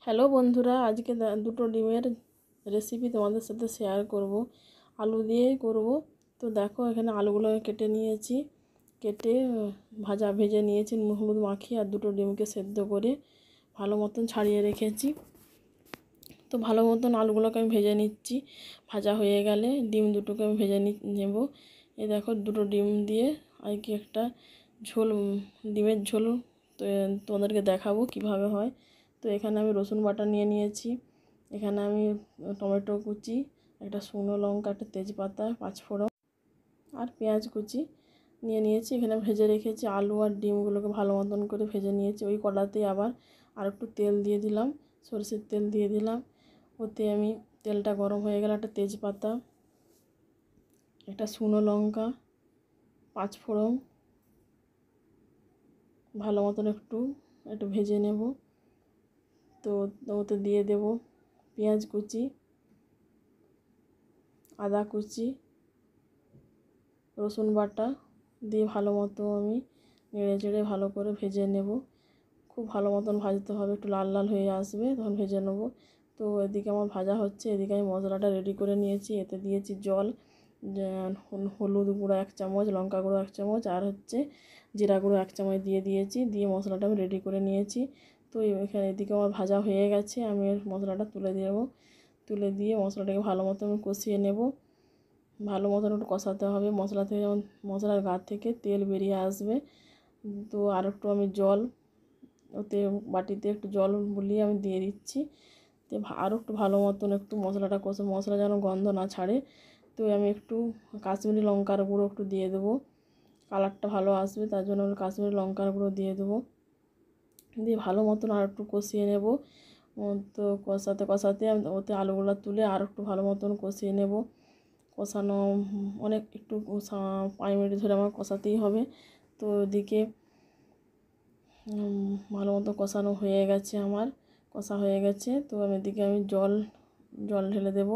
Hello বন্ধুরা, আজকে দুটো ডিমের রেসিপি তোমাদের সাথে শেয়ার করব। আলু দিয়েই করব। তো দেখো, এখানে আলুগুলো কেটে নিয়েছি। কেটে ভেজে নিয়েছি নুন হলুদ মাখিয়ে, আর দুটো ডিমকে সেদ্ধ করে ভালো মতন ছাড়িয়ে রেখেছি। তো ভালো মতন আলুগুলোকে আমি ভেজে নিচ্ছি। ভাজা হয়ে গেলে ডিম দুটোকে আমি ভেজে নেব। এই দেখো, দুটো ডিম দিয়ে আর কি একটা ঝোল, ডিমের ঝোল তোমাদেরকে দেখাবো কিভাবে হয়। তো এখানে আমি রসুন বাটা নিয়ে নিয়েছি। এখানে আমি টমেটো কুচি, একটা শুকনো লঙ্কা, একটা তেজপাতা, পাঁচফোড়ন আর পেঁয়াজ কুচি নিয়ে নিয়েছি। এখানে ভেজে রেখেছি আলু আর ডিমগুলোকে ভালো মতন করে ভেজে নিয়েছি। ওই কড়াতেই আবার আর একটু তেল দিয়ে দিলাম, সরষের তেল দিয়ে দিলাম। ওতে আমি তেলটা গরম হয়ে গেলে একটা তেজপাতা, একটা শুকনো লঙ্কা, পাঁচফোড়ন ভালো মতন একটু একটু ভেজে নেব। তো ওতে দিয়ে দেব পেঁয়াজ কুচি, আদা কুচি, রসুন বাটা দিয়ে ভালো মতো আমি নেড়ে চেড়ে ভালো করে ভেজে নেব। খুব ভালো মতন ভাজতে হবে, একটু লাল লাল হয়ে আসবে তখন ভেজে নেব। তো এদিকে আমার ভাজা হচ্ছে, এদিকে আমি মশলাটা রেডি করে নিয়েছি। এতে দিয়েছি জল, হলুদ গুঁড়ো 1 চামচ, লঙ্কা গুঁড়ো 1 চামচ, আর জিরা গুঁড়ো 1 চামচ দিয়েছি। দিয়ে মশলাটা আমি রেডি করে নিয়েছি। তো এখানে এদিকে আমার ভাজা হয়ে গেছে, আমি মশলাটা তুলে দেব। তুলে দিয়ে মশলাটাকে ভালো মতন কষিয়ে নেব। ভালো মতন একটু কষাতে হবে। মশলা থেকে যেমন মশলার গা থেকে তেল বেরিয়ে আসবে। তো আর একটু আমি জল, ওতে বাটিতে একটু জল বুলিয়ে আমি দিয়ে দিচ্ছি। তো আরও একটু ভালো মতন একটু মশলাটা কষে, মশলা যেন গন্ধ না ছাড়ে। তো আমি একটু কাশ্মীরি লঙ্কার গুঁড়ো একটু দিয়ে দেবো, কালারটা ভালো আসবে, তার জন্য আমি কাশ্মীরি লঙ্কার গুঁড়ো দিয়ে দেবো। দিয়ে ভালো মতন আর একটু কষিয়ে নেব। তো কষাতে কষাতে আমি ওতে আলুগুলো তুলে আর একটু ভালো মতন কষিয়ে নেব। কষানো অনেক একটু 5 মিনিট ধরে আমার কষাতেই হবে। তো ওদিকে ভালো মতো কষানো হয়ে গেছে, আমার কষা হয়ে গেছে। তো আমি এদিকে আমি জল ঢেলে দেব।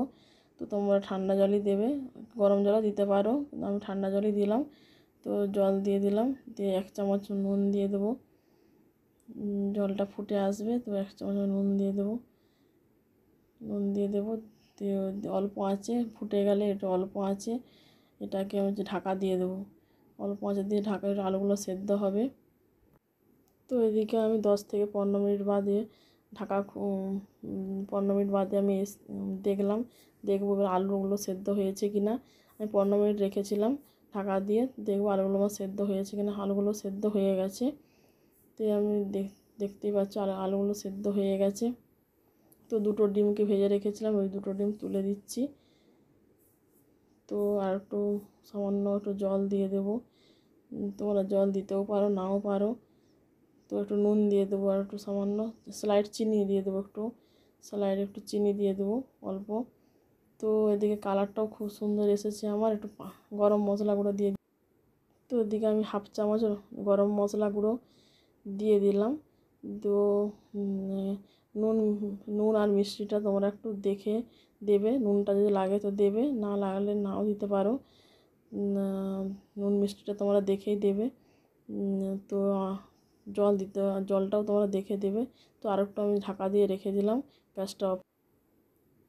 তো তোমরা ঠান্ডা জলই দেবে, গরম জলও দিতে পারো, আমি ঠান্ডা জলই দিলাম। তো জল দিয়ে দিলাম, দিয়ে 1 চামচ নুন দিয়ে দেবো। জলটা ফুটে আসবে, তো 1 চামচ নুন দিয়ে দেবো। দিয়ে অল্প আঁচে ফুটে গেলে, একটু অল্প আঁচে এটাকে আমি ঢাকা দিয়ে দেবো। অল্প আঁচে দিয়ে ঢাকা, আলুগুলো সেদ্ধ হবে। তো এদিকে আমি 10 থেকে 15 মিনিট বাদে 15 মিনিট বাদে আমি দেখবো এবার আলুগুলো সেদ্ধ হয়েছে কি না। আমি 15 মিনিট রেখেছিলাম ঢাকা দিয়ে, দেখবো আলুগুলো আমার সেদ্ধ হয়েছে কিনা। আলুগুলো সেদ্ধ হয়ে গেছে। তো আমি দেখতেই পাচ্ছি আলুগুলো সেদ্ধ হয়ে গেছে। তো দুটো ডিমকে ভেজে রেখেছিলাম, ওই দুটো ডিম তুলে দিচ্ছি। তো আর একটু সামান্য একটু জল দিয়ে দেবো। তোমরা জল দিতেও পারো, নাও পারো। তো একটু নুন দিয়ে দেবো, আর একটু সামান্য স্লাইড চিনি দিয়ে দেবো, একটু চিনি দিয়ে দেবো অল্প। তো এদিকে কালারটাও খুব সুন্দর এসেছে আমার। একটু গরম মশলা গুঁড়ো দিয়ে, তো এদিকে আমি 1/2 চামচ গরম মশলা গুঁড়ো দিয়ে দিলাম। তো নুন নুন আর মিষ্টিটা তোমরা একটু দেখে দেবে, নুনটা যদি লাগে তো দেবে, না লাগলে নাও দিতে পারো। নুন মিষ্টিটা তোমরা দেখেই দেবে। তো জলটাও তোমরা দেখে দেবে। তো আর একটু আমি ঢাকা দিয়ে রেখে দিলাম, গ্যাসটা অফ।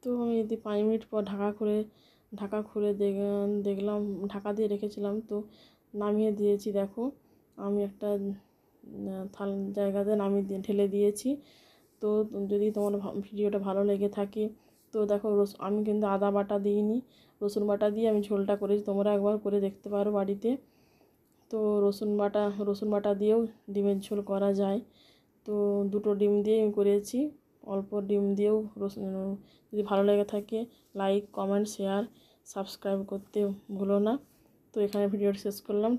তো আমি যদি 5 মিনিট পর ঢাকা খুলে দেখলাম, ঢাকা দিয়ে রেখেছিলাম, তো নামিয়ে দিয়েছি। দেখো, আমি একটা জায়গাতে নামিয়ে ঢেলে দিয়েছি। তো যদি তোমার ভিডিওটা ভালো লেগে থাকে, তো দেখো আমি কিন্তু আদা বাটা দিইনি, রসুন বাটা দিয়ে আমি ঝোলটা করেছি। তোমরা একবার করে দেখতে পারো বাড়িতে। তো রসুন বাটা দিয়েও ডিমের ঝোল করা যায়। তো দুটো ডিম দিয়ে আমি করেছি, অল্প ডিম দিয়েও যদি ভালো লেগে থাকে, লাইক, কমেন্ট, শেয়ার, সাবস্ক্রাইব করতে ভুলো না। তো এখানে ভিডিওটা শেষ করলাম।